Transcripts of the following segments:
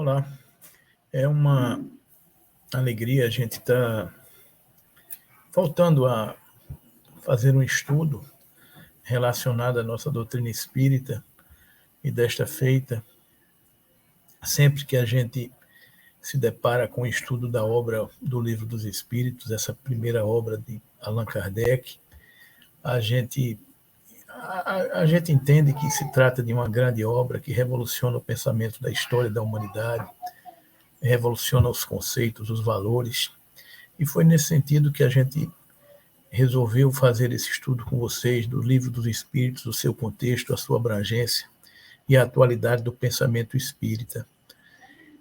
Olá, é uma alegria a gente estar voltando a fazer um estudo relacionado à nossa doutrina espírita e desta feita, sempre que a gente se depara com o estudo da obra do Livro dos Espíritos, essa primeira obra de Allan Kardec, a gente entende que se trata de uma grande obra que revoluciona o pensamento da história da humanidade, revoluciona os conceitos, os valores, e foi nesse sentido que a gente resolveu fazer esse estudo com vocês do Livro dos Espíritos, o seu contexto, a sua abrangência e a atualidade do pensamento espírita.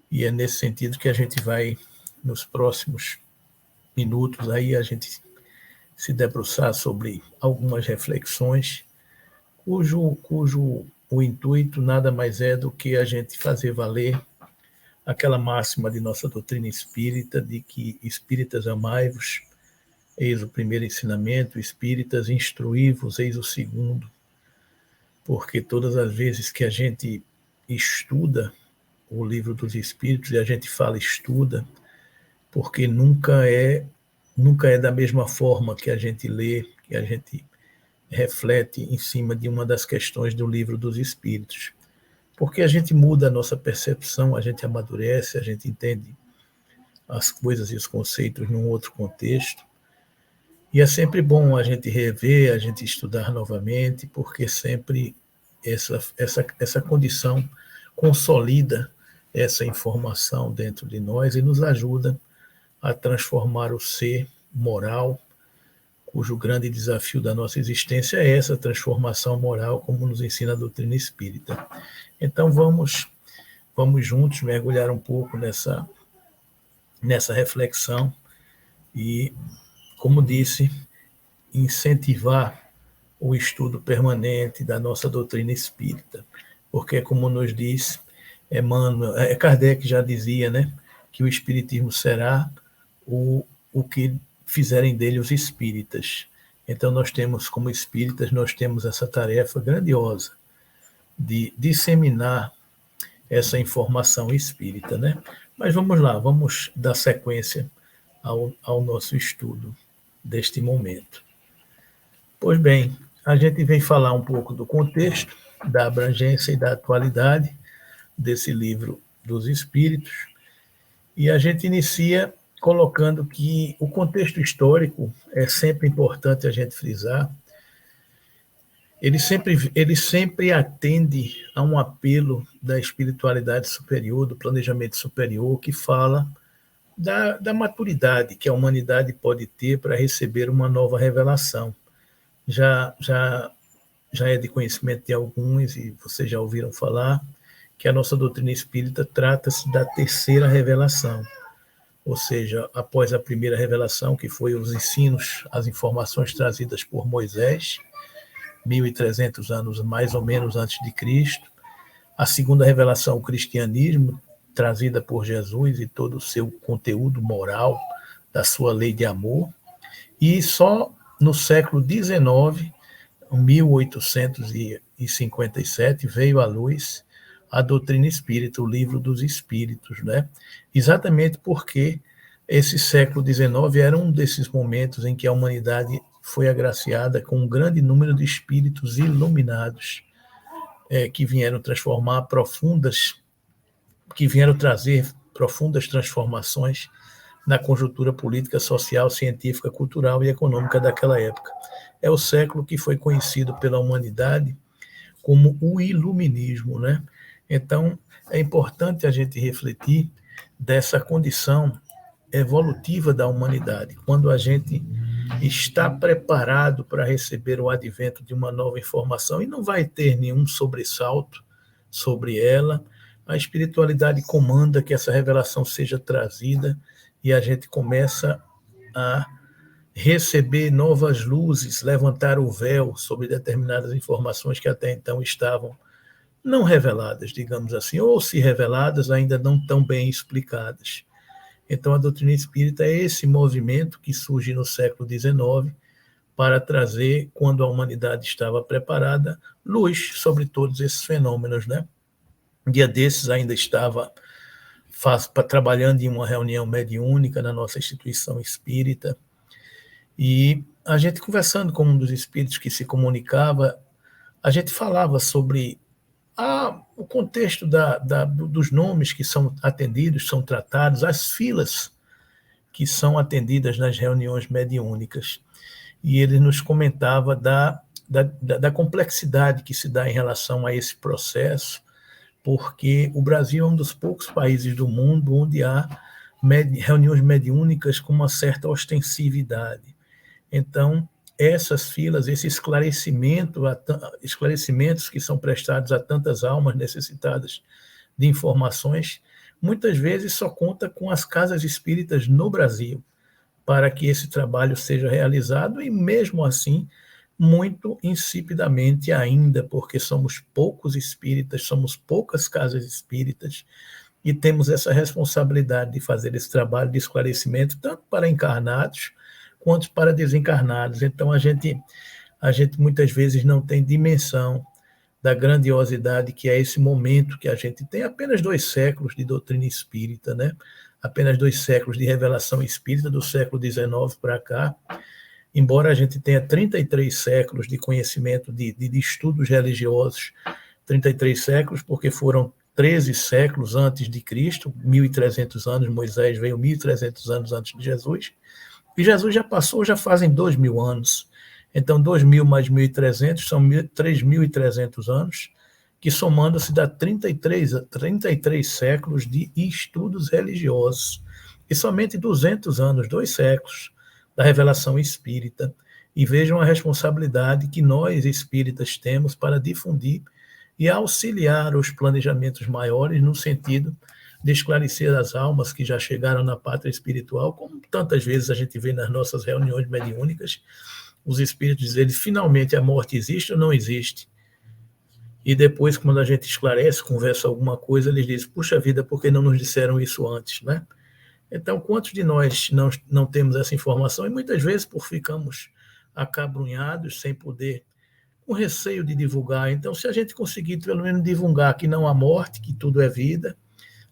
E é nesse sentido que a gente vai, nos próximos minutos, aí a gente se debruçar sobre algumas reflexões, cujo o intuito nada mais é do que a gente fazer valer aquela máxima de nossa doutrina espírita, de que espíritas amai-vos, eis o primeiro ensinamento, espíritas instruí-vos, eis o segundo, porque todas as vezes que a gente estuda o Livro dos Espíritos, e a gente fala estuda, porque nunca é da mesma forma que a gente lê, que a gente reflete em cima de uma das questões do Livro dos Espíritos. Porque a gente muda a nossa percepção, a gente amadurece, a gente entende as coisas e os conceitos num outro contexto. E é sempre bom a gente rever, a gente estudar novamente, porque sempre essa condição consolida essa informação dentro de nós e nos ajuda a transformar o ser moral, cujo grande desafio da nossa existência é essa transformação moral, como nos ensina a doutrina espírita. Então vamos juntos mergulhar um pouco nessa reflexão e, como disse, incentivar o estudo permanente da nossa doutrina espírita, porque, como nos diz Emmanuel, Kardec já dizia, né, que o espiritismo será o que fizerem dele os espíritas. Então nós temos, como espíritas, nós temos essa tarefa grandiosa de disseminar essa informação espírita, né? Mas vamos lá, vamos dar sequência ao nosso estudo deste momento. Pois bem, a gente vem falar um pouco do contexto, da abrangência e da atualidade desse Livro dos Espíritos, e a gente inicia colocando que o contexto histórico é sempre importante a gente frisar. Ele sempre atende a um apelo da espiritualidade superior, do planejamento superior, que fala da maturidade que a humanidade pode ter para receber uma nova revelação. Já é de conhecimento de alguns, e vocês já ouviram falar, que a nossa doutrina espírita trata-se da terceira revelação, ou seja, após a primeira revelação, que foi os ensinos, as informações trazidas por Moisés, 1.300 anos mais ou menos antes de Cristo. A segunda revelação, o cristianismo, trazida por Jesus e todo o seu conteúdo moral, da sua lei de amor. E só no século XIX, 1857, veio à luz a doutrina espírita, o Livro dos Espíritos, né? Exatamente porque esse século XIX era um desses momentos em que a humanidade foi agraciada com um grande número de espíritos iluminados, que vieram trazer profundas transformações na conjuntura política, social, científica, cultural e econômica daquela época. É o século que foi conhecido pela humanidade como o iluminismo, né? Então, é importante a gente refletir dessa condição evolutiva da humanidade, quando a gente está preparado para receber o advento de uma nova informação e não vai ter nenhum sobressalto sobre ela. A espiritualidade comanda que essa revelação seja trazida e a gente começa a receber novas luzes, levantar o véu sobre determinadas informações que até então estavam não reveladas, digamos assim, ou se reveladas, ainda não tão bem explicadas. Então, a doutrina espírita é esse movimento que surge no século XIX para trazer, quando a humanidade estava preparada, luz sobre todos esses fenômenos, né? Um dia desses ainda estava trabalhando em uma reunião mediúnica na nossa instituição espírita, e a gente conversando com um dos espíritos que se comunicava, a gente falava sobre o contexto dos nomes que são atendidos, são tratados, as filas que são atendidas nas reuniões mediúnicas. E ele nos comentava da complexidade que se dá em relação a esse processo, porque o Brasil é um dos poucos países do mundo onde há reuniões mediúnicas com uma certa ostensividade. Então, essas filas, esse esclarecimentos que são prestados a tantas almas necessitadas de informações, muitas vezes só conta com as casas espíritas no Brasil para que esse trabalho seja realizado, e mesmo assim, muito insipidamente ainda, porque somos poucos espíritas, somos poucas casas espíritas, e temos essa responsabilidade de fazer esse trabalho de esclarecimento, tanto para encarnados quanto para desencarnados. Então, a gente muitas vezes não tem dimensão da grandiosidade que é esse momento que a gente tem, apenas 2 séculos de doutrina espírita, né? Apenas 2 séculos de revelação espírita, do século XIX para cá, embora a gente tenha 33 séculos de conhecimento de estudos religiosos, 33 séculos, porque foram 13 séculos antes de Cristo, 1.300 anos, Moisés veio 1.300 anos antes de Jesus, e Jesus já passou, já fazem 2.000 anos. Então, 2.000 mais 1.300 são 3.300 anos, que somando-se dá 33 séculos de estudos religiosos. E somente 200 anos, 2 séculos, da revelação espírita. E vejam a responsabilidade que nós, espíritas, temos para difundir e auxiliar os planejamentos maiores no sentido de esclarecer as almas que já chegaram na pátria espiritual, como tantas vezes a gente vê nas nossas reuniões mediúnicas, os espíritos dizerem finalmente a morte existe ou não existe. E depois, quando a gente esclarece, conversa alguma coisa, eles dizem, puxa vida, por que não nos disseram isso antes, né? Então, quantos de nós não temos essa informação? E muitas vezes, por ficamos acabrunhados, sem poder, com receio de divulgar. Então, se a gente conseguir, pelo menos, divulgar que não há morte, que tudo é vida,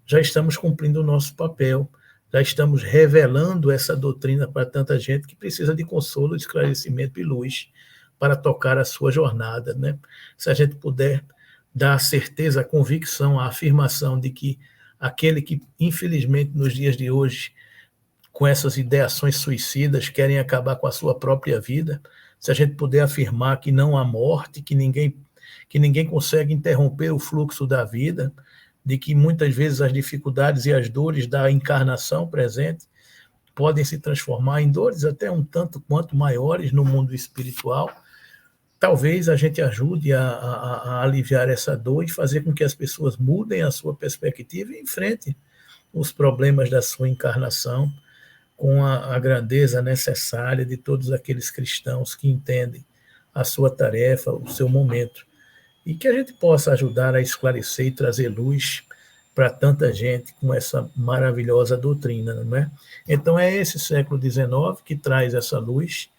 já estamos cumprindo o nosso papel, já estamos revelando essa doutrina para tanta gente que precisa de consolo, esclarecimento e luz para tocar a sua jornada, né? Se a gente puder dar a certeza, a convicção, a afirmação de que aquele que, infelizmente, nos dias de hoje, com essas ideações suicidas, querem acabar com a sua própria vida, se a gente puder afirmar que não há morte, que ninguém consegue interromper o fluxo da vida, de que muitas vezes as dificuldades e as dores da encarnação presente podem se transformar em dores até um tanto quanto maiores no mundo espiritual, talvez a gente ajude a aliviar essa dor e fazer com que as pessoas mudem a sua perspectiva e enfrentem os problemas da sua encarnação com a grandeza necessária de todos aqueles cristãos que entendem a sua tarefa, o seu momento. E que a gente possa ajudar a esclarecer e trazer luz para tanta gente com essa maravilhosa doutrina, não é? Então é esse século XIX que traz essa luz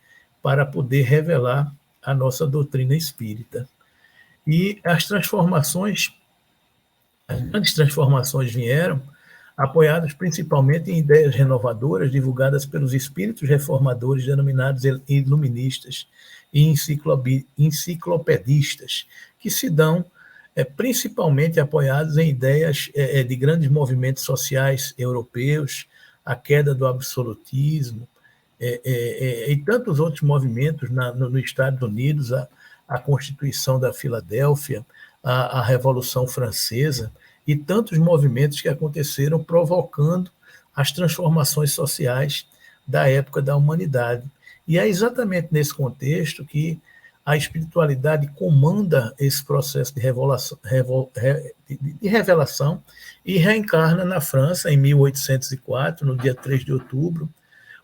para poder revelar a nossa doutrina espírita. E as grandes transformações vieram apoiadas principalmente em ideias renovadoras divulgadas pelos espíritos reformadores denominados iluministas e enciclopedistas, que se dão principalmente apoiados em ideias de grandes movimentos sociais europeus, a queda do absolutismo, e tantos outros movimentos nos Estados Unidos, a Constituição da Filadélfia, a Revolução Francesa, e tantos movimentos que aconteceram provocando as transformações sociais da época da humanidade. E é exatamente nesse contexto que a espiritualidade comanda esse processo de revelação e reencarna na França, em 1804, no dia 3 de outubro,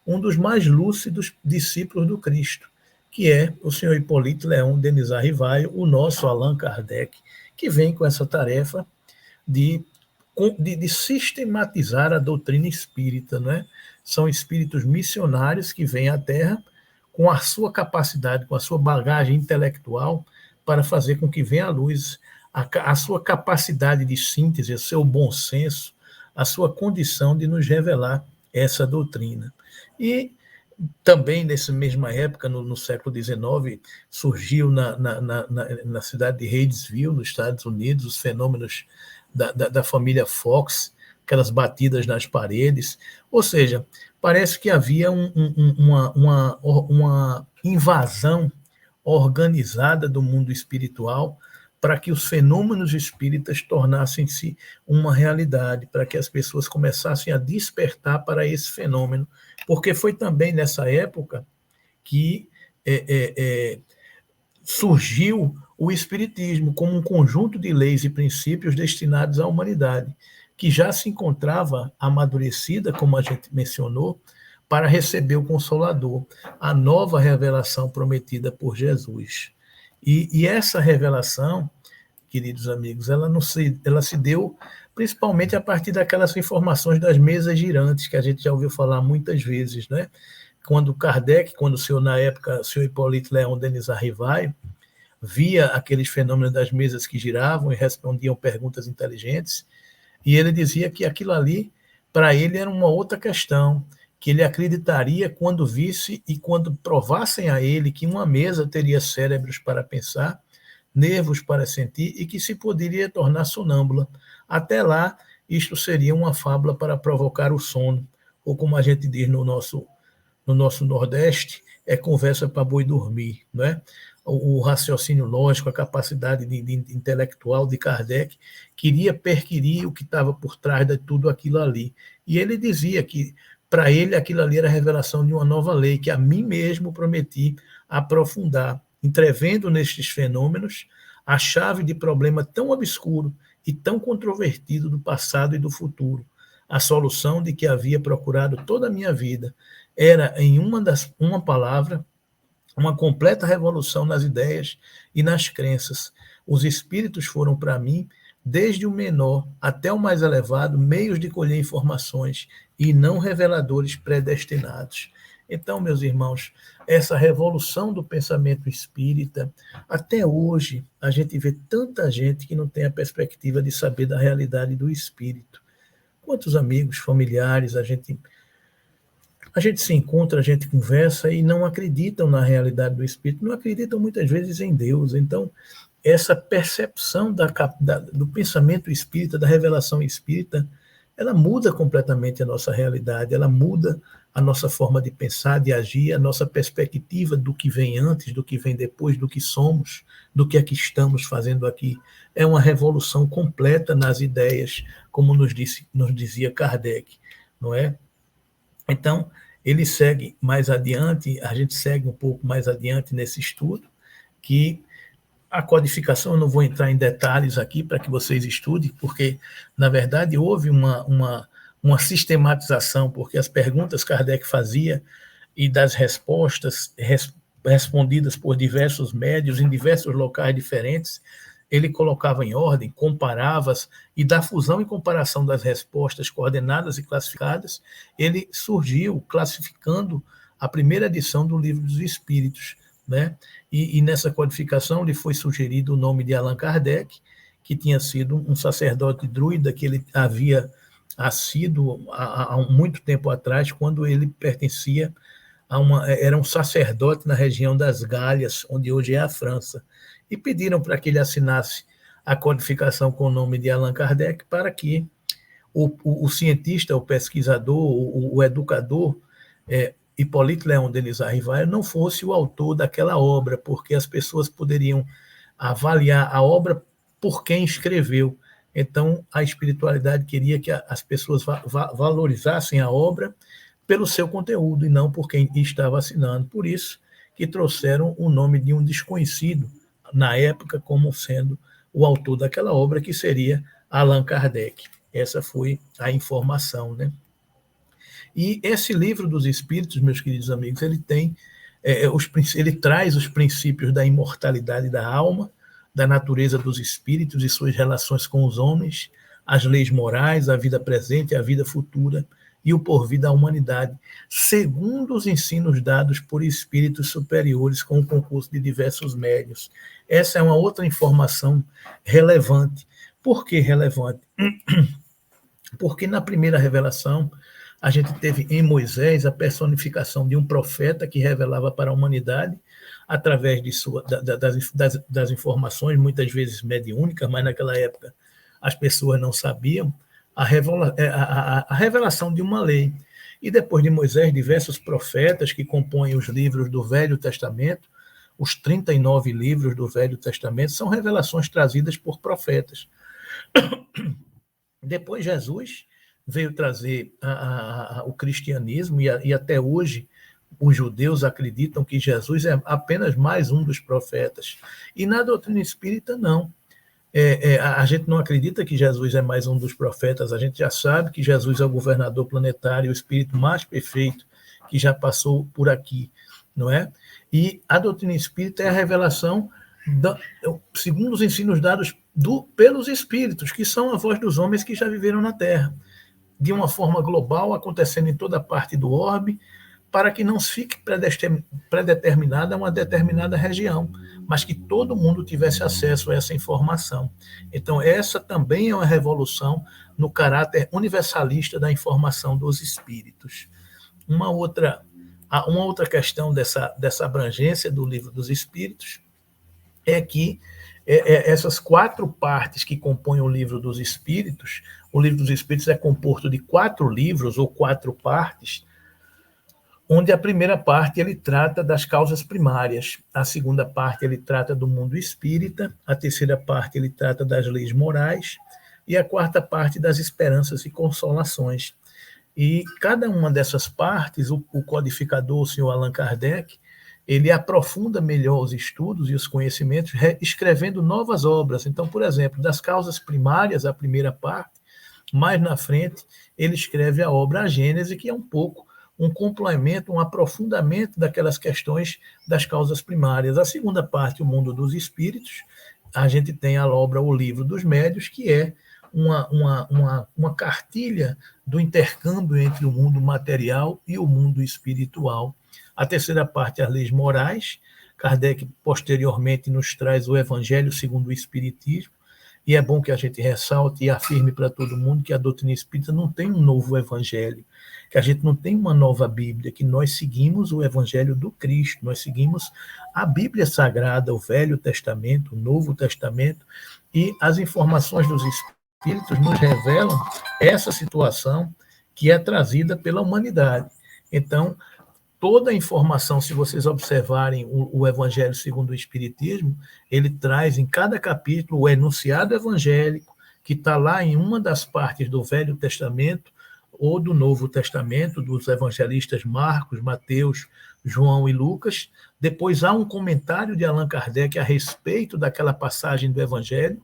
um dos mais lúcidos discípulos do Cristo, que é o senhor Hippolyte Léon Denis Rivaio, o nosso Allan Kardec, que vem com essa tarefa de sistematizar a doutrina espírita, não é? São espíritos missionários que vêm à Terra com a sua capacidade, com a sua bagagem intelectual, para fazer com que venha à luz a sua capacidade de síntese, o seu bom senso, a sua condição de nos revelar essa doutrina. E também, nessa mesma época, no século XIX, surgiu na cidade de Hydesville, nos Estados Unidos, os fenômenos da família Fox, aquelas batidas nas paredes. Ou seja, parece que havia uma invasão organizada do mundo espiritual para que os fenômenos espíritas tornassem-se uma realidade, para que as pessoas começassem a despertar para esse fenômeno, porque foi também nessa época que surgiu o Espiritismo como um conjunto de leis e princípios destinados à humanidade, que já se encontrava amadurecida, como a gente mencionou, para receber o Consolador, a nova revelação prometida por Jesus. E essa revelação, queridos amigos, ela se deu principalmente a partir daquelas informações das mesas girantes, que a gente já ouviu falar muitas vezes, né? Quando Kardec, na época, o senhor Hipólito Leão Denis Arrivai, via aqueles fenômenos das mesas que giravam e respondiam perguntas inteligentes, e ele dizia que aquilo ali, para ele, era uma outra questão, que ele acreditaria quando visse e quando provassem a ele que uma mesa teria cérebros para pensar, nervos para sentir e que se poderia tornar sonâmbula. Até lá, isto seria uma fábula para provocar o sono, ou como a gente diz no nosso Nordeste, é conversa para boi dormir, não é? O raciocínio lógico, a capacidade de intelectual de Kardec queria perquirir o que estava por trás de tudo aquilo ali. E ele dizia que, para ele, aquilo ali era a revelação de uma nova lei, que a mim mesmo prometi aprofundar, entrevendo nestes fenômenos a chave de problema tão obscuro e tão controvertido do passado e do futuro. A solução de que havia procurado toda a minha vida era, em uma palavra, uma completa revolução nas ideias e nas crenças. Os espíritos foram para mim, desde o menor até o mais elevado, meios de colher informações e não reveladores predestinados. Então, meus irmãos, essa revolução do pensamento espírita, até hoje, a gente vê tanta gente que não tem a perspectiva de saber da realidade do espírito. Quantos amigos, familiares, a gente se encontra, a gente conversa e não acreditam na realidade do espírito, não acreditam muitas vezes em Deus. Então, essa percepção do pensamento espírita, da revelação espírita, ela muda completamente a nossa realidade, ela muda a nossa forma de pensar, de agir, a nossa perspectiva do que vem antes, do que vem depois, do que somos, do que é que estamos fazendo aqui. É uma revolução completa nas ideias, como nos dizia Kardec, não é? Então, ele segue mais adiante, a gente segue um pouco mais adiante nesse estudo, que a codificação, eu não vou entrar em detalhes aqui para que vocês estudem, porque, na verdade, houve uma sistematização, porque as perguntas que Kardec fazia e das respostas respondidas por diversos médios em diversos locais diferentes, ele colocava em ordem, comparava-as, e da fusão e comparação das respostas coordenadas e classificadas, ele surgiu classificando a primeira edição do Livro dos Espíritos, né? E nessa codificação lhe foi sugerido o nome de Allan Kardec, que tinha sido um sacerdote druida, que ele havia sido há muito tempo atrás, quando ele pertencia era um sacerdote na região das Galhas, onde hoje é a França, e pediram para que ele assinasse a codificação com o nome de Allan Kardec, para que o cientista, o pesquisador, o educador, Hipólito Leão Denis Arrivai, não fosse o autor daquela obra, porque as pessoas poderiam avaliar a obra por quem escreveu. Então, a espiritualidade queria que as pessoas valorizassem a obra pelo seu conteúdo e não por quem estava assinando. Por isso que trouxeram o nome de um desconhecido, na época, como sendo o autor daquela obra, que seria Allan Kardec. Essa foi a informação, né? E esse Livro dos Espíritos, meus queridos amigos, ele traz os princípios da imortalidade da alma, da natureza dos espíritos e suas relações com os homens, as leis morais, a vida presente e a vida futura, e o porvir da humanidade, segundo os ensinos dados por espíritos superiores com o concurso de diversos médios. Essa é uma outra informação relevante. Por que relevante? Porque na primeira revelação, a gente teve em Moisés a personificação de um profeta que revelava para a humanidade, através de das informações, muitas vezes mediúnicas, mas naquela época as pessoas não sabiam, a revelação de uma lei. E depois de Moisés, diversos profetas que compõem os livros do Velho Testamento, os 39 livros do Velho Testamento, são revelações trazidas por profetas. Depois Jesus veio trazer o cristianismo, e até hoje os judeus acreditam que Jesus é apenas mais um dos profetas. E na doutrina espírita, não. A gente não acredita que Jesus é mais um dos profetas, a gente já sabe que Jesus é o governador planetário, o espírito mais perfeito que já passou por aqui, não é? E a doutrina espírita é a revelação, segundo os ensinos dados pelos espíritos, que são a voz dos homens que já viveram na Terra, de uma forma global, acontecendo em toda parte do orbe, para que não fique predeterminada uma determinada região, mas que todo mundo tivesse acesso a essa informação. Então, essa também é uma revolução no caráter universalista da informação dos espíritos. Uma outra questão dessa abrangência do Livro dos Espíritos é que essas 4 partes que compõem o Livro dos Espíritos é composto de 4 livros ou 4 partes, onde a primeira parte ele trata das causas primárias, a segunda parte ele trata do mundo espírita, a terceira parte ele trata das leis morais e a quarta parte das esperanças e consolações. E cada uma dessas partes, o codificador, o senhor Allan Kardec, ele aprofunda melhor os estudos e os conhecimentos, escrevendo novas obras. Então, por exemplo, das causas primárias, a primeira parte, mais na frente, ele escreve a obra A Gênese, que é um pouco um complemento, um aprofundamento daquelas questões das causas primárias. A segunda parte, o mundo dos espíritos, a gente tem a obra O Livro dos Médios, que é uma cartilha do intercâmbio entre o mundo material e o mundo espiritual. A terceira parte, as leis morais. Kardec, posteriormente, nos traz o Evangelho segundo o Espiritismo, e é bom que a gente ressalte e afirme para todo mundo que a doutrina espírita não tem um novo evangelho, que a gente não tem uma nova Bíblia, que nós seguimos o Evangelho do Cristo, nós seguimos a Bíblia Sagrada, o Velho Testamento, o Novo Testamento, e as informações dos Espíritos nos revelam essa situação que é trazida pela humanidade. Então, toda a informação, se vocês observarem o Evangelho segundo o Espiritismo, ele traz em cada capítulo o enunciado evangélico, que está lá em uma das partes do Velho Testamento ou do Novo Testamento, dos evangelistas Marcos, Mateus, João e Lucas. Depois há um comentário de Allan Kardec a respeito daquela passagem do Evangelho.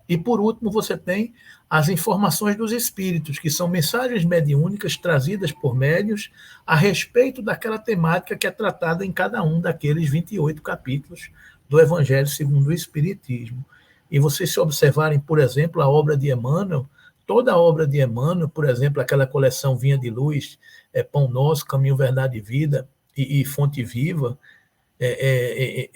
E, por último, você tem as informações dos espíritos, que são mensagens mediúnicas trazidas por médiuns a respeito daquela temática que é tratada em cada um daqueles 28 capítulos do Evangelho segundo o Espiritismo. E vocês, se observarem, por exemplo, a obra de Emmanuel, toda a obra de Emmanuel, por exemplo, aquela coleção Vinha de Luz, Pão Nosso, Caminho, Verdade e Vida e Fonte Viva,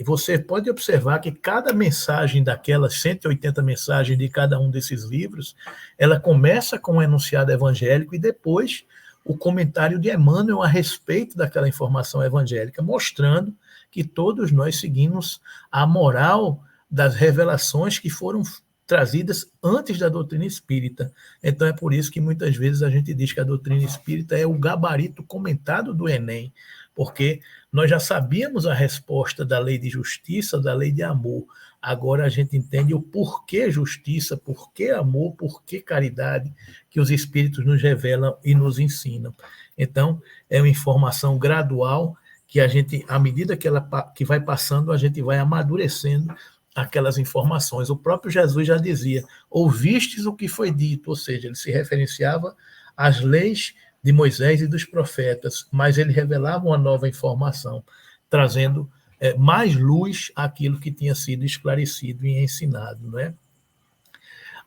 você pode observar que cada mensagem daquelas 180 mensagens de cada um desses livros, ela começa com um enunciado evangélico e depois o comentário de Emmanuel a respeito daquela informação evangélica, mostrando que todos nós seguimos a moral das revelações que foram trazidas antes da doutrina espírita. Então é por isso que muitas vezes a gente diz que a doutrina espírita é o gabarito comentado do Enem, porque nós já sabíamos a resposta da lei de justiça, da lei de amor. Agora a gente entende o porquê justiça, porquê amor, porquê caridade, que os espíritos nos revelam e nos ensinam. Então, é uma informação gradual que a gente, à medida que vai passando, a gente vai amadurecendo aquelas informações. O próprio Jesus já dizia, ouvistes o que foi dito, ou seja, ele se referenciava às leis de Moisés e dos profetas, mas ele revelava uma nova informação, trazendo mais luz àquilo que tinha sido esclarecido e ensinado, não é?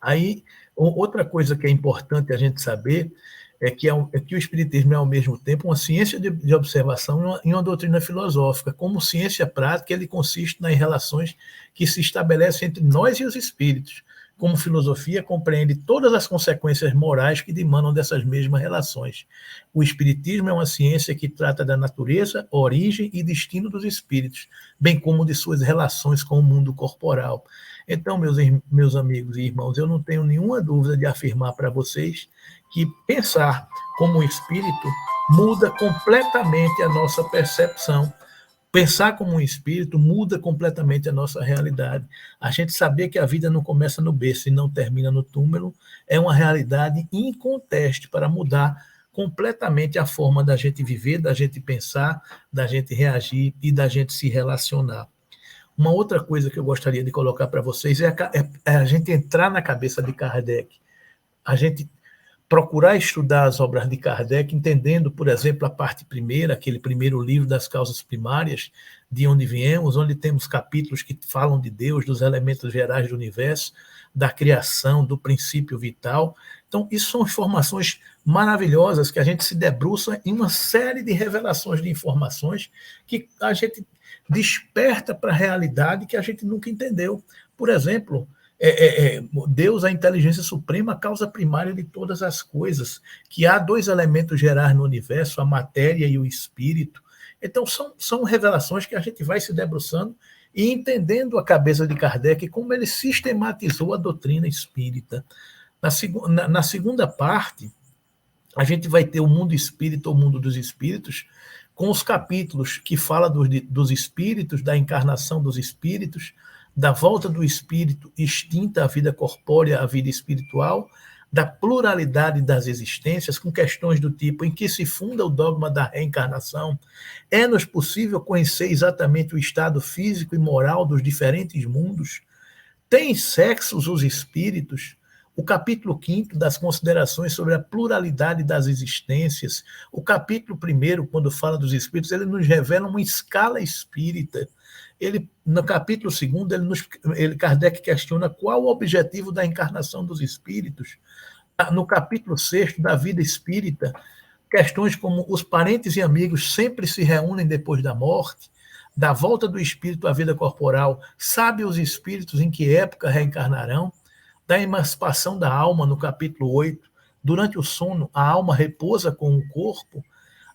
Aí, outra coisa que é importante a gente saber é que o Espiritismo é, ao mesmo tempo, uma ciência de observação e uma doutrina filosófica. Como ciência prática, ele consiste nas relações que se estabelecem entre nós e os espíritos. como filosofia, compreende todas as consequências morais que demandam dessas mesmas relações. O Espiritismo é uma ciência que trata da natureza, origem e destino dos espíritos, bem como de suas relações com o mundo corporal. Então, meus amigos e irmãos, eu não tenho nenhuma dúvida de afirmar para vocês que pensar como espírito muda completamente a nossa percepção. Pensar como um espírito muda completamente a nossa realidade. A gente saber que a vida não começa no berço e não termina no túmulo é uma realidade inconteste para mudar completamente a forma da gente viver, da gente pensar, da gente reagir e da gente se relacionar. Uma outra coisa que eu gostaria de colocar para vocês é a gente entrar na cabeça de Kardec. A gente procurar estudar as obras de Kardec, entendendo, por exemplo, a parte primeira, aquele primeiro livro das causas primárias, de onde viemos, onde temos capítulos que falam de Deus, dos elementos gerais do universo, da criação, do princípio vital. Então, isso são informações maravilhosas que a gente se debruça em uma série de revelações de informações que a gente desperta para a realidade que a gente nunca entendeu. Por exemplo, Deus, a inteligência suprema, a causa primária de todas as coisas, que há dois elementos gerais no universo, a matéria e o espírito. Então, são revelações que a gente vai se debruçando e entendendo a cabeça de Kardec, como ele sistematizou a doutrina espírita. Na segunda parte, a gente vai ter o mundo espírita, o mundo dos espíritos, com os capítulos que falam dos espíritos, da encarnação dos espíritos, da volta do espírito extinta à vida corpórea, à vida espiritual, da pluralidade das existências, com questões do tipo em que se funda o dogma da reencarnação. É-nos possível conhecer exatamente o estado físico e moral dos diferentes mundos? Têm sexos os espíritos? O capítulo 5 das considerações sobre a pluralidade das existências. O capítulo 1, quando fala dos espíritos, ele nos revela uma escala espírita. No capítulo 2, Kardec questiona qual o objetivo da encarnação dos espíritos. No capítulo 6 da vida espírita, questões como os parentes e amigos sempre se reúnem depois da morte, da volta do espírito à vida corporal, sabe os espíritos em que época reencarnarão, da emancipação da alma, no capítulo 8, durante o sono, a alma repousa com o corpo.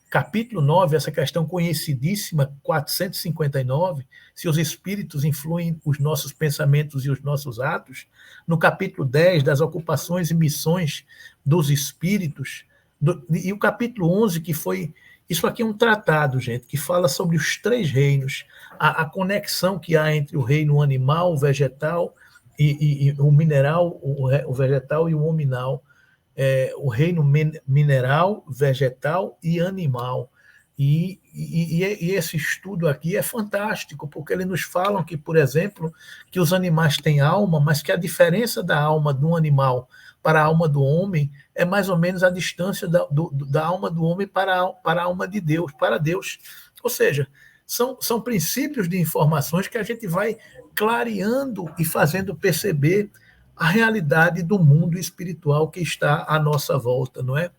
Capítulo 9, essa questão conhecidíssima, 459, se os espíritos influem os nossos pensamentos e os nossos atos. No capítulo 10, das ocupações e missões dos espíritos. E o capítulo 11, que foi... Isso aqui é um tratado, gente, que fala sobre os 3 reinos, a conexão que há entre o reino animal, o vegetal e o mineral, o vegetal e o hominal. O reino mineral, vegetal e animal. E esse estudo aqui é fantástico, porque eles nos falam que, por exemplo, que os animais têm alma, mas que a diferença da alma de um animal para a alma do homem é mais ou menos a distância da alma do homem para a alma de Deus, para Deus. Ou seja, são princípios de informações que a gente vai clareando e fazendo perceber a realidade do mundo espiritual que está à nossa volta, não é?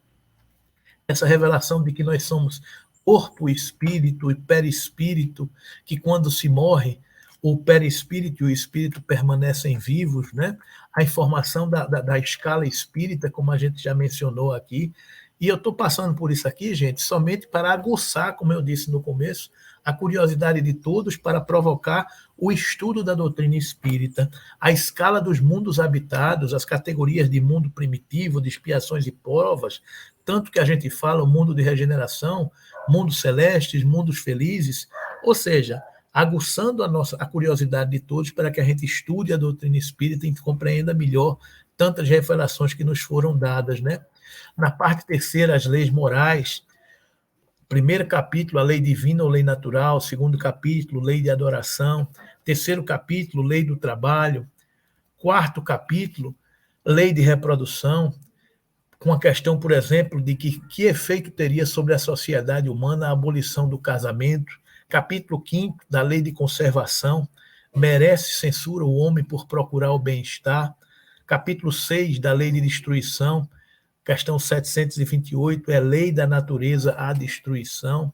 Essa revelação de que nós somos corpo, espírito e perispírito, que quando se morre, o perispírito e o espírito permanecem vivos, né? A informação da escala espírita, como a gente já mencionou aqui. E eu estou passando por isso aqui, gente, somente para aguçar, como eu disse no começo, a curiosidade de todos para provocar o estudo da doutrina espírita, a escala dos mundos habitados, as categorias de mundo primitivo, de expiações e provas, tanto que a gente fala o mundo de regeneração, mundos celestes, mundos felizes, ou seja, aguçando a curiosidade de todos para que a gente estude a doutrina espírita e compreenda melhor tantas revelações que nos foram dadas, né? Na parte 3, as leis morais. Primeiro capítulo, a lei divina ou lei natural. Segundo capítulo, lei de adoração. Terceiro capítulo, lei do trabalho. Quarto capítulo, lei de reprodução, com a questão, por exemplo, de que efeito teria sobre a sociedade humana a abolição do casamento. Capítulo 5 da lei de conservação, merece censura o homem por procurar o bem-estar. Capítulo 6 da lei de destruição, questão 728, é lei da natureza à destruição.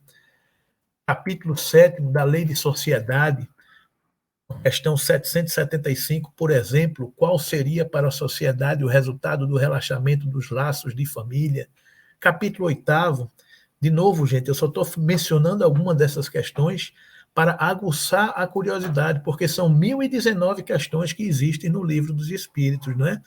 Capítulo 7 da lei de sociedade, Questão 775, por exemplo, qual seria para a sociedade o resultado do relaxamento dos laços de família? Capítulo 8º, de novo, gente, eu só estou mencionando alguma dessas questões para aguçar a curiosidade, porque são 1019 questões que existem no Livro dos Espíritos, não é?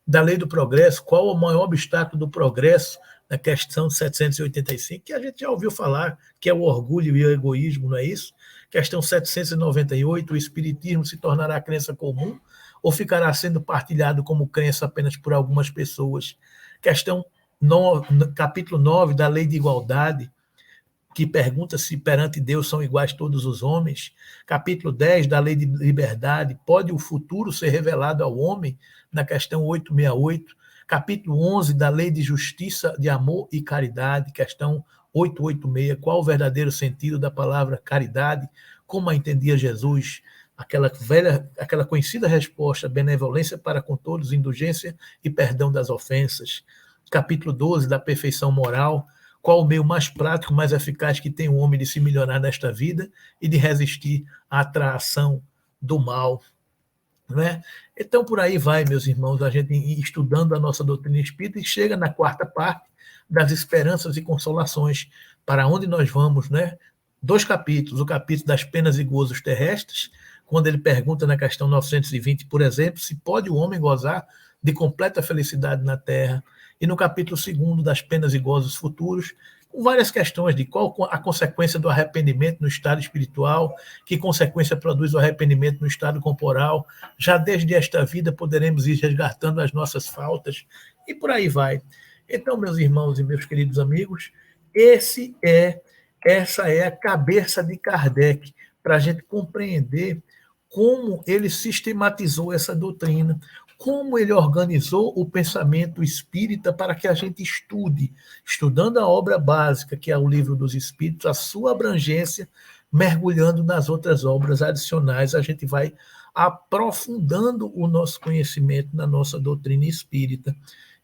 Da lei do progresso, qual o maior obstáculo do progresso, na questão 785, que a gente já ouviu falar, que é o orgulho e o egoísmo, não é isso? Questão 798, o espiritismo se tornará crença comum ou ficará sendo partilhado como crença apenas por algumas pessoas? Questão 9, capítulo 9 da lei de igualdade, que pergunta se perante Deus são iguais todos os homens. Capítulo 10 da lei de liberdade, pode o futuro ser revelado ao homem? Na questão 868. Capítulo 11 da lei de justiça, de amor e caridade, questão 886, qual o verdadeiro sentido da palavra caridade? Como a entendia Jesus? Aquela conhecida resposta, benevolência para com todos, indulgência e perdão das ofensas. Capítulo 12 da perfeição moral, qual o meio mais prático, mais eficaz que tem o homem de se melhorar nesta vida e de resistir à atração do mal? Não é? Então, por aí vai, meus irmãos, a gente estudando a nossa doutrina espírita e chega na quarta parte das esperanças e consolações, para onde nós vamos, né? 2 capítulos, o capítulo das penas e gozos terrestres, quando ele pergunta na questão 920, por exemplo, se pode o homem gozar de completa felicidade na Terra, e no capítulo 2 das penas e gozos futuros, com várias questões de qual a consequência do arrependimento no estado espiritual, que consequência produz o arrependimento no estado corporal, já desde esta vida poderemos ir resgatando as nossas faltas, e por aí vai. Então, meus irmãos e meus queridos amigos, essa é a cabeça de Kardec, para a gente compreender como ele sistematizou essa doutrina, como ele organizou o pensamento espírita para que a gente estude, estudando a obra básica, que é o Livro dos Espíritos, a sua abrangência, mergulhando nas outras obras adicionais, a gente vai aprofundando o nosso conhecimento na nossa doutrina espírita.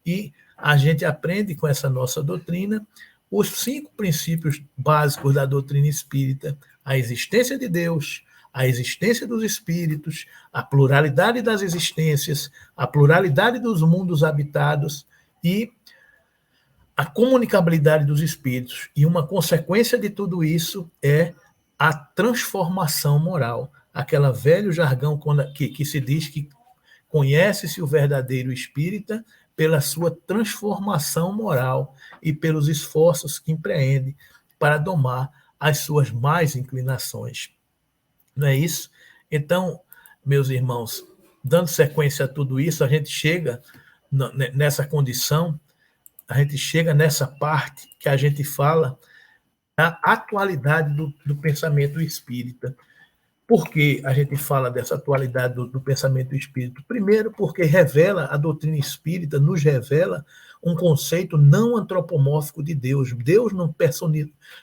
E a gente aprende com essa nossa doutrina os 5 princípios básicos da doutrina espírita: a existência de Deus, a existência dos espíritos, a pluralidade das existências, a pluralidade dos mundos habitados e a comunicabilidade dos espíritos. E uma consequência de tudo isso é a transformação moral. Aquela velho jargão que se diz que conhece-se o verdadeiro espírita pela sua transformação moral e pelos esforços que empreende para domar as suas más inclinações. Não é isso? Então, meus irmãos, dando sequência a tudo isso, a gente chega nessa condição, a gente chega nessa parte que a gente fala da atualidade do pensamento espírita. Por que a gente fala dessa atualidade do pensamento espírita? Primeiro, porque revela, a doutrina espírita nos revela um conceito não antropomórfico de Deus. Deus não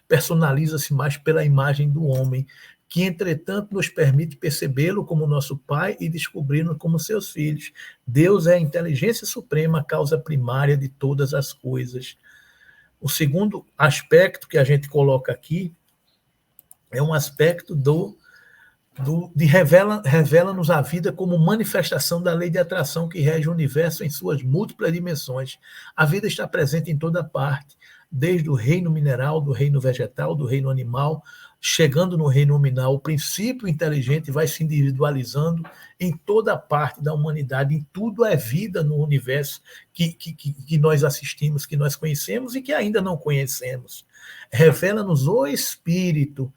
personaliza-se mais pela imagem do homem, que, entretanto, nos permite percebê-lo como nosso Pai e descobri-lo como seus filhos. Deus é a inteligência suprema, a causa primária de todas as coisas. O segundo aspecto que a gente coloca aqui é um aspecto revela-nos a vida como manifestação da lei de atração que rege o universo em suas múltiplas dimensões. A vida está presente em toda parte, desde o reino mineral, do reino vegetal, do reino animal, chegando no reino nominal. O princípio inteligente vai se individualizando em toda parte da humanidade, em tudo é vida no universo que nós assistimos, que nós conhecemos e que ainda não conhecemos. Revela-nos o Espírito,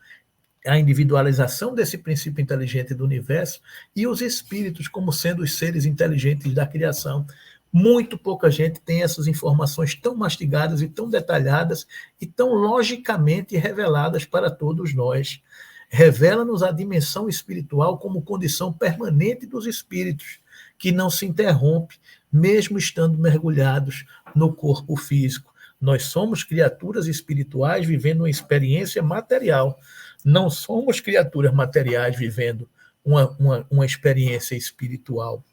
a individualização desse princípio inteligente do universo e os espíritos como sendo os seres inteligentes da criação. Muito pouca gente tem essas informações tão mastigadas e tão detalhadas e tão logicamente reveladas para todos nós. Revela-nos a dimensão espiritual como condição permanente dos espíritos, que não se interrompe, mesmo estando mergulhados no corpo físico. Nós somos criaturas espirituais vivendo uma experiência material. Não somos criaturas materiais vivendo uma experiência espiritual.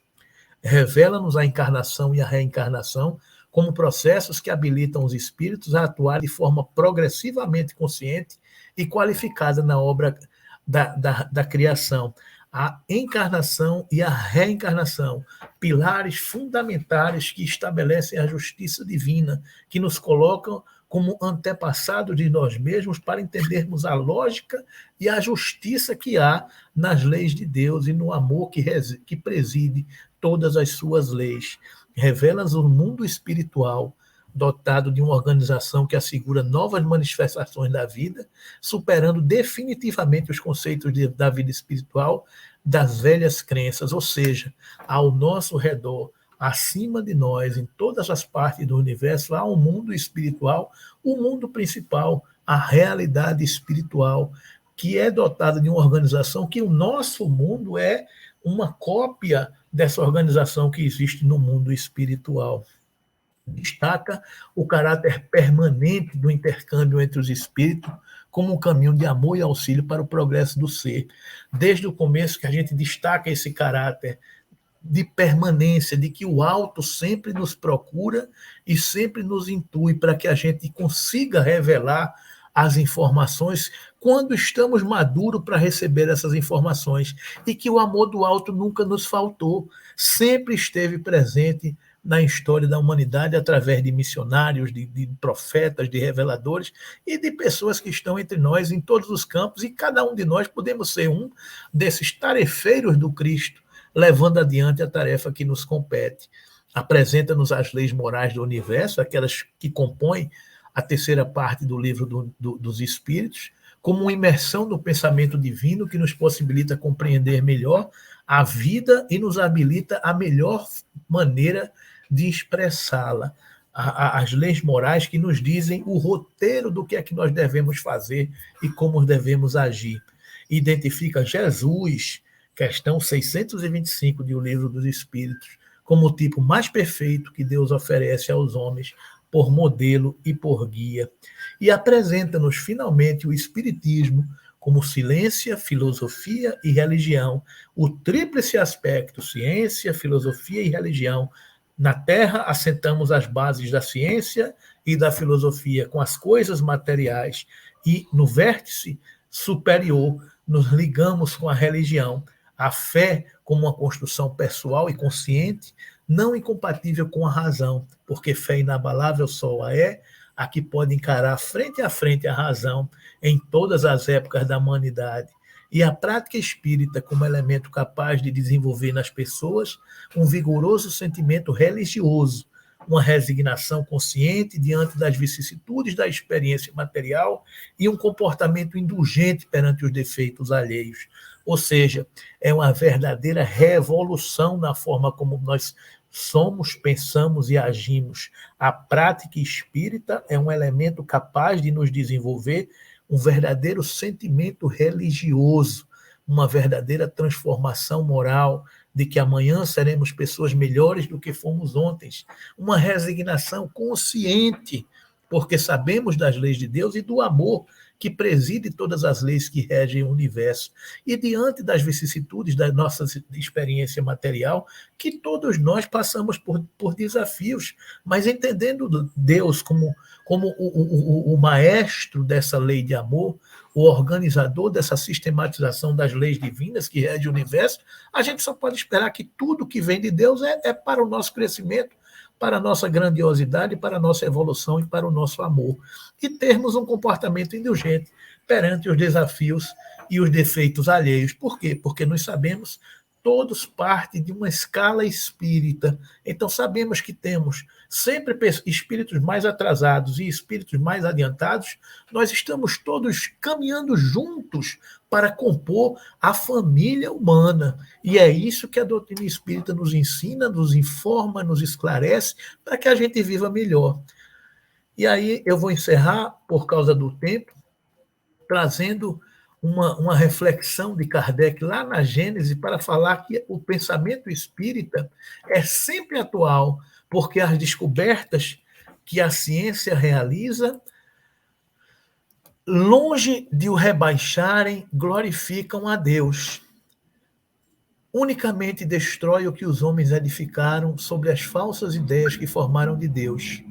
Revela-nos a encarnação e a reencarnação como processos que habilitam os espíritos a atuar de forma progressivamente consciente e qualificada na obra da criação. a encarnação e a reencarnação, pilares fundamentais que estabelecem a justiça divina, que nos colocam como antepassados de nós mesmos para entendermos a lógica e a justiça que há nas leis de Deus e no amor que preside todas as suas leis. Revela-nos o mundo espiritual, dotado de uma organização que assegura novas manifestações da vida, superando definitivamente os conceitos da vida espiritual das velhas crenças, ou seja, ao nosso redor, acima de nós, em todas as partes do universo, há um mundo espiritual, o mundo principal, a realidade espiritual, que é dotada de uma organização que o nosso mundo é uma cópia dessa organização que existe no mundo espiritual. Destaca o caráter permanente do intercâmbio entre os espíritos como um caminho de amor e auxílio para o progresso do ser. Desde o começo que a gente destaca esse caráter de permanência, de que o alto sempre nos procura e sempre nos intui para que a gente consiga revelar as informações quando estamos maduros para receber essas informações, e que o amor do alto nunca nos faltou, sempre esteve presente na história da humanidade através de missionários, de profetas, de reveladores e de pessoas que estão entre nós em todos os campos, e cada um de nós podemos ser um desses tarefeiros do Cristo, levando adiante a tarefa que nos compete. Apresenta-nos as leis morais do universo, aquelas que compõem a terceira parte do livro dos Espíritos, como uma imersão no pensamento divino que nos possibilita compreender melhor a vida e nos habilita a melhor maneira de expressá-la. As leis morais que nos dizem o roteiro do que é que nós devemos fazer e como devemos agir. Identifica Jesus, questão 625 de O Livro dos Espíritos, como o tipo mais perfeito que Deus oferece aos homens, por modelo e por guia. E apresenta-nos finalmente o Espiritismo como ciência, filosofia e religião, o tríplice aspecto, ciência, filosofia e religião. Na Terra, assentamos as bases da ciência e da filosofia com as coisas materiais, e no vértice superior nos ligamos com a religião, a fé como uma construção pessoal e consciente, não incompatível com a razão, porque fé inabalável só a que pode encarar frente a frente a razão em todas as épocas da humanidade. E a prática espírita como elemento capaz de desenvolver nas pessoas um vigoroso sentimento religioso, uma resignação consciente diante das vicissitudes da experiência material e um comportamento indulgente perante os defeitos alheios. Ou seja, é uma verdadeira revolução na forma como nós somos, pensamos e agimos. A prática espírita é um elemento capaz de nos desenvolver um verdadeiro sentimento religioso, uma verdadeira transformação moral, de que amanhã seremos pessoas melhores do que fomos ontem, uma resignação consciente, porque sabemos das leis de Deus e do amor que preside todas as leis que regem o universo. E diante das vicissitudes da nossa experiência material, que todos nós passamos por desafios, mas entendendo Deus como o maestro dessa lei de amor, o organizador dessa sistematização das leis divinas que regem o universo, a gente só pode esperar que tudo que vem de Deus é para o nosso crescimento, para a nossa grandiosidade, para a nossa evolução e para o nosso amor. E termos um comportamento indulgente perante os desafios e os defeitos alheios. Por quê? Porque nós sabemos, todos partem de uma escala espírita. Então sabemos que temos sempre espíritos mais atrasados e espíritos mais adiantados. Nós estamos todos caminhando juntos para compor a família humana. E é isso que a doutrina espírita nos ensina, nos informa, nos esclarece, para que a gente viva melhor. E aí eu vou encerrar, por causa do tempo, trazendo uma reflexão de Kardec lá na Gênese para falar que o pensamento espírita é sempre atual, porque as descobertas que a ciência realiza, longe de o rebaixarem, glorificam a Deus. Unicamente destrói o que os homens edificaram sobre as falsas ideias que formaram de Deus.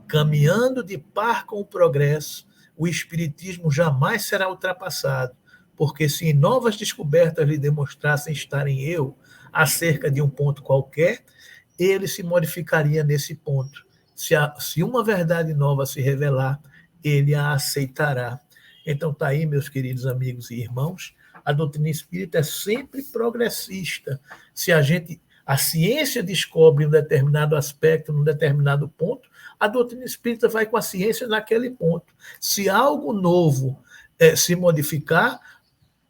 Caminhando de par com o progresso, o espiritismo jamais será ultrapassado, porque se novas descobertas lhe demonstrassem estar em erro acerca de um ponto qualquer, ele se modificaria nesse ponto. Se uma verdade nova se revelar, ele a aceitará. Então está aí, meus queridos amigos e irmãos, a doutrina espírita é sempre progressista. Se a ciência descobre um determinado aspecto, num determinado ponto, a doutrina espírita vai com a ciência naquele ponto. Se algo novo se modificar,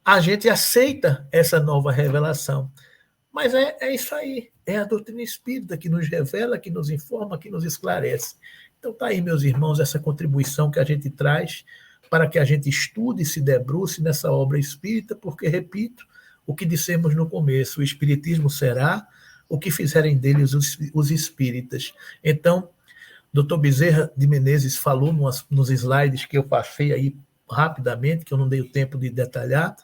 a gente aceita essa nova revelação. Mas é isso aí, é a doutrina espírita que nos revela, que nos informa, que nos esclarece. Então está aí, meus irmãos, essa contribuição que a gente traz para que a gente estude e se debruce nessa obra espírita, porque, repito, o que dissemos no começo, o espiritismo será o que fizerem deles os espíritas. Então, Dr. Bezerra de Menezes falou nos slides que eu passei aí rapidamente, que eu não dei o tempo de detalhar,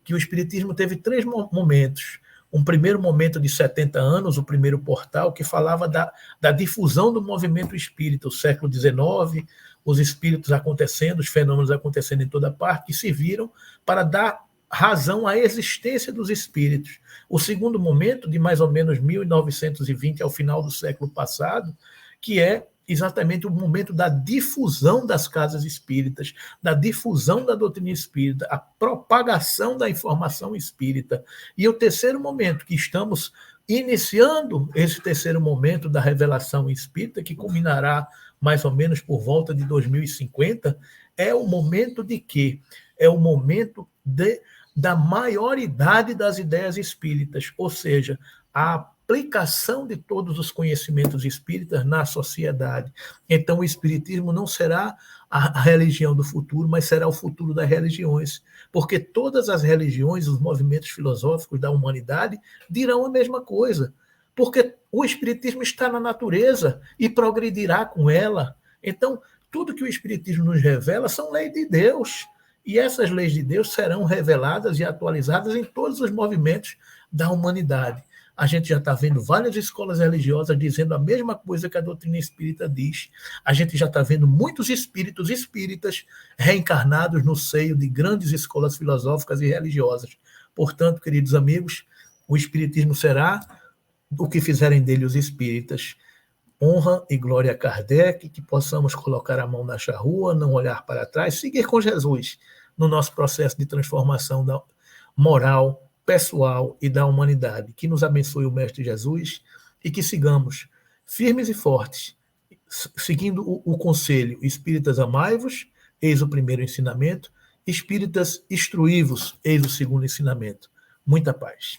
que o espiritismo teve 3 momentos. Um primeiro momento de 70 anos, o primeiro portal, que falava da difusão do movimento espírita, o século XIX, os espíritos acontecendo, os fenômenos acontecendo em toda parte, que se viram para dar razão à existência dos espíritos. O segundo momento, de mais ou menos 1920 ao final do século passado, que é exatamente o momento da difusão das casas espíritas, da difusão da doutrina espírita, a propagação da informação espírita. E o terceiro momento, que estamos iniciando esse terceiro momento da revelação espírita, que culminará mais ou menos por volta de 2050, é o momento de quê? É o momento da maioridade das ideias espíritas, ou seja, a aplicação de todos os conhecimentos espíritas na sociedade. Então, o espiritismo não será a religião do futuro, mas será o futuro das religiões, porque todas as religiões, os movimentos filosóficos da humanidade dirão a mesma coisa, porque o espiritismo está na natureza e progredirá com ela. Então, tudo que o espiritismo nos revela são leis de Deus, e essas leis de Deus serão reveladas e atualizadas em todos os movimentos da humanidade. A gente já está vendo várias escolas religiosas dizendo a mesma coisa que a doutrina espírita diz. A gente já está vendo muitos espíritos espíritas reencarnados no seio de grandes escolas filosóficas e religiosas. Portanto, queridos amigos, o espiritismo será o que fizerem dele os espíritas. Honra e glória a Kardec, que possamos colocar a mão na charrua, não olhar para trás, seguir com Jesus no nosso processo de transformação da moral, pessoal e da humanidade. Que nos abençoe o Mestre Jesus e que sigamos firmes e fortes, seguindo o conselho: espíritas, amai-vos, eis o primeiro ensinamento; espíritas, instruí-vos, eis o segundo ensinamento. Muita paz.